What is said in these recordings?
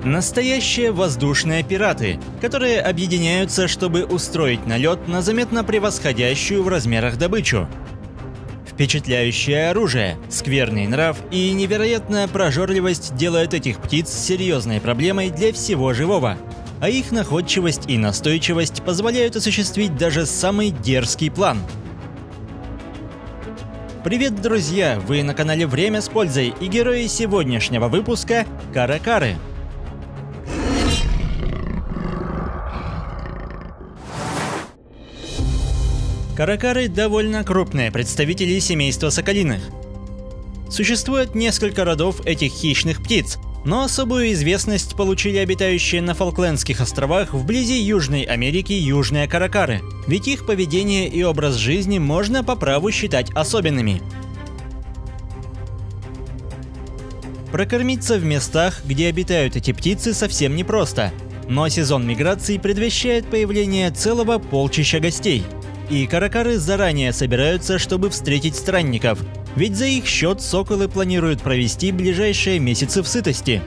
Настоящие воздушные пираты, которые объединяются, чтобы устроить налет на заметно превосходящую в размерах добычу. Впечатляющее оружие, скверный нрав и невероятная прожорливость делают этих птиц серьезной проблемой для всего живого, а их находчивость и настойчивость позволяют осуществить даже самый дерзкий план. Привет, друзья! Вы на канале Время с пользой, и герои сегодняшнего выпуска – каракары. Каракары – довольно крупные представители семейства соколиных. Существует несколько родов этих хищных птиц, но особую известность получили обитающие на Фолклендских островах вблизи Южной Америки южные каракары, ведь их поведение и образ жизни можно по праву считать особенными. Прокормиться в местах, где обитают эти птицы, совсем непросто, но сезон миграции предвещает появление целого полчища гостей. И каракары заранее собираются, чтобы встретить странников, ведь за их счет соколы планируют провести ближайшие месяцы в сытости.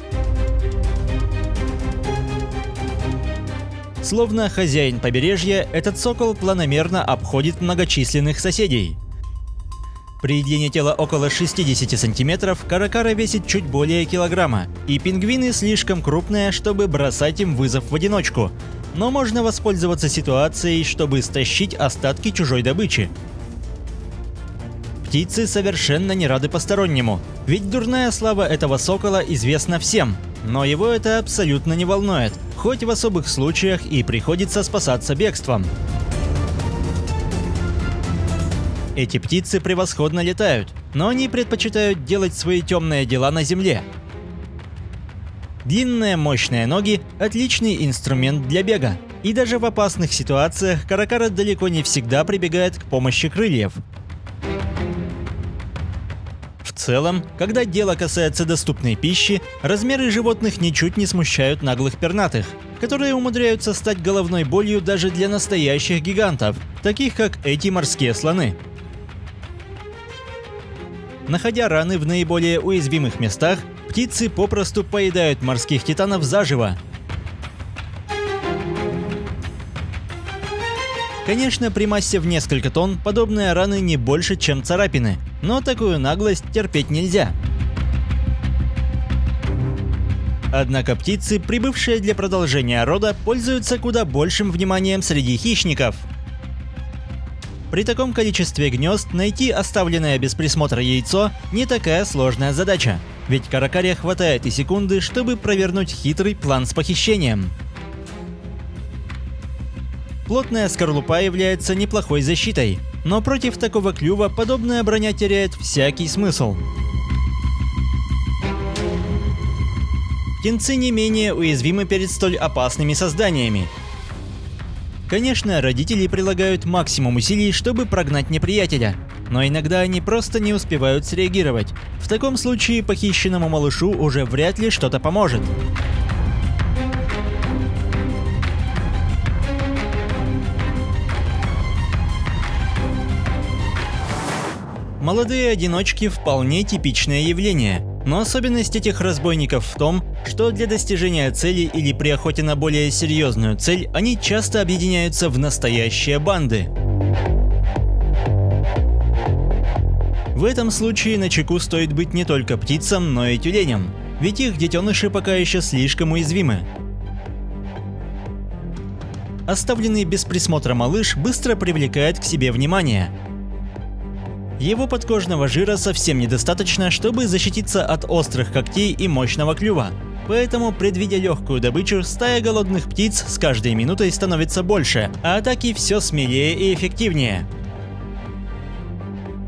Словно хозяин побережья, этот сокол планомерно обходит многочисленных соседей. При длине тела около 60 сантиметров каракара весит чуть более килограмма, и пингвины слишком крупные, чтобы бросать им вызов в одиночку. Но можно воспользоваться ситуацией, чтобы стащить остатки чужой добычи. Птицы совершенно не рады постороннему, ведь дурная слава этого сокола известна всем, но его это абсолютно не волнует, хоть в особых случаях и приходится спасаться бегством. Эти птицы превосходно летают, но они предпочитают делать свои темные дела на земле. Длинные мощные ноги – отличный инструмент для бега, и даже в опасных ситуациях каракара далеко не всегда прибегает к помощи крыльев. В целом, когда дело касается доступной пищи, размеры животных ничуть не смущают наглых пернатых, которые умудряются стать головной болью даже для настоящих гигантов, таких как эти морские слоны. Находя раны в наиболее уязвимых местах, птицы попросту поедают морских титанов заживо. Конечно, при массе в несколько тонн подобные раны не больше, чем царапины, но такую наглость терпеть нельзя. Однако птицы, прибывшие для продолжения рода, пользуются куда большим вниманием среди хищников. При таком количестве гнезд найти оставленное без присмотра яйцо не такая сложная задача, ведь каракаре хватает и секунды, чтобы провернуть хитрый план с похищением. Плотная скорлупа является неплохой защитой, но против такого клюва подобная броня теряет всякий смысл. Птенцы не менее уязвимы перед столь опасными созданиями. Конечно, родители прилагают максимум усилий, чтобы прогнать неприятеля, но иногда они просто не успевают среагировать. В таком случае похищенному малышу уже вряд ли что-то поможет. Молодые одиночки вполне типичное явление, но особенность этих разбойников в том, что для достижения цели или при охоте на более серьезную цель они часто объединяются в настоящие банды. В этом случае начеку стоит быть не только птицам, но и тюленям, ведь их детеныши пока еще слишком уязвимы. Оставленный без присмотра малыш быстро привлекает к себе внимание. Его подкожного жира совсем недостаточно, чтобы защититься от острых когтей и мощного клюва. Поэтому, предвидя легкую добычу, стая голодных птиц с каждой минутой становится больше, а атаки все смелее и эффективнее.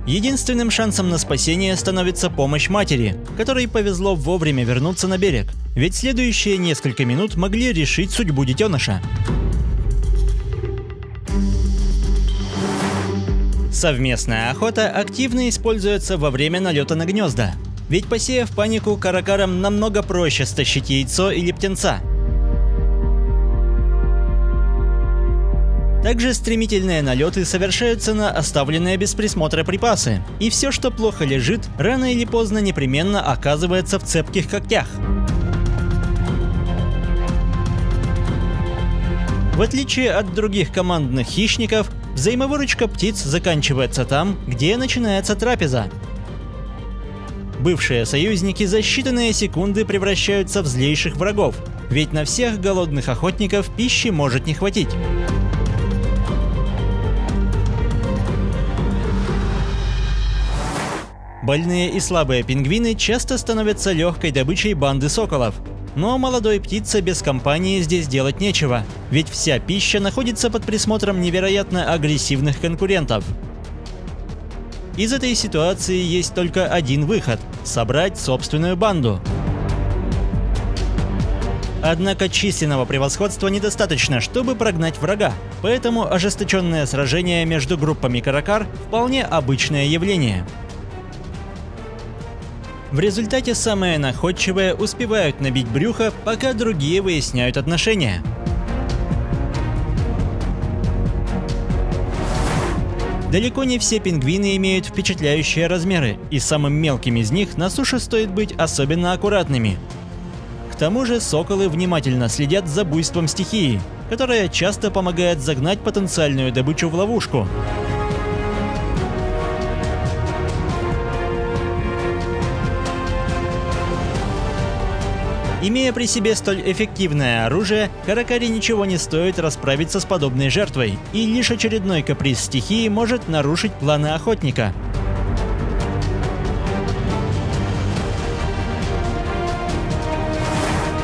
Единственным шансом на спасение становится помощь матери, которой повезло вовремя вернуться на берег, ведь следующие несколько минут могли решить судьбу детеныша. Совместная охота активно используется во время налета на гнезда, ведь посеяв панику, каракарам намного проще стащить яйцо или птенца. Также стремительные налеты совершаются на оставленные без присмотра припасы, и все, что плохо лежит, рано или поздно непременно оказывается в цепких когтях. В отличие от других командных хищников, взаимовыручка птиц заканчивается там, где начинается трапеза. Бывшие союзники за считанные секунды превращаются в злейших врагов, ведь на всех голодных охотников пищи может не хватить. Больные и слабые пингвины часто становятся легкой добычей банды соколов. Но молодой птице без компании здесь делать нечего, ведь вся пища находится под присмотром невероятно агрессивных конкурентов. Из этой ситуации есть только один выход – собрать собственную банду. Однако численного превосходства недостаточно, чтобы прогнать врага, поэтому ожесточенное сражение между группами каракар – вполне обычное явление. В результате самые находчивые успевают набить брюхо, пока другие выясняют отношения. Далеко не все пингвины имеют впечатляющие размеры, и самым мелким из них на суше стоит быть особенно аккуратными. К тому же соколы внимательно следят за буйством стихии, которая часто помогает загнать потенциальную добычу в ловушку. Имея при себе столь эффективное оружие, каракаре ничего не стоит расправиться с подобной жертвой, и лишь очередной каприз стихии может нарушить планы охотника.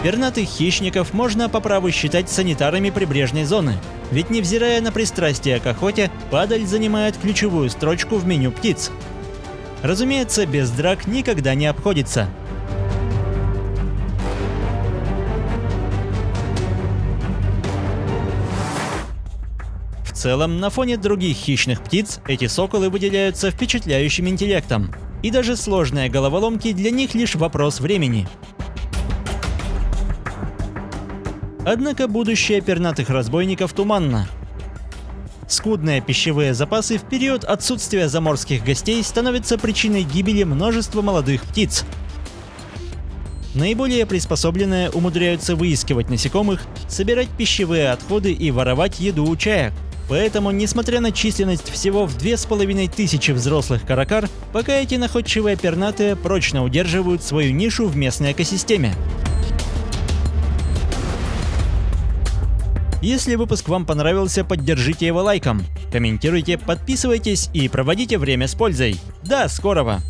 Пернатых хищников можно по праву считать санитарами прибрежной зоны, ведь невзирая на пристрастие к охоте, падаль занимает ключевую строчку в меню птиц. Разумеется, без драк никогда не обходится. В целом, на фоне других хищных птиц эти соколы выделяются впечатляющим интеллектом, и даже сложные головоломки для них лишь вопрос времени. Однако будущее пернатых разбойников туманно. Скудные пищевые запасы в период отсутствия заморских гостей становятся причиной гибели множества молодых птиц. Наиболее приспособленные умудряются выискивать насекомых, собирать пищевые отходы и воровать еду у чаек. Поэтому, несмотря на численность всего в 2500 взрослых каракар, пока эти находчивые пернатые прочно удерживают свою нишу в местной экосистеме. Если выпуск вам понравился, поддержите его лайком, комментируйте, подписывайтесь и проводите время с пользой. До скорого!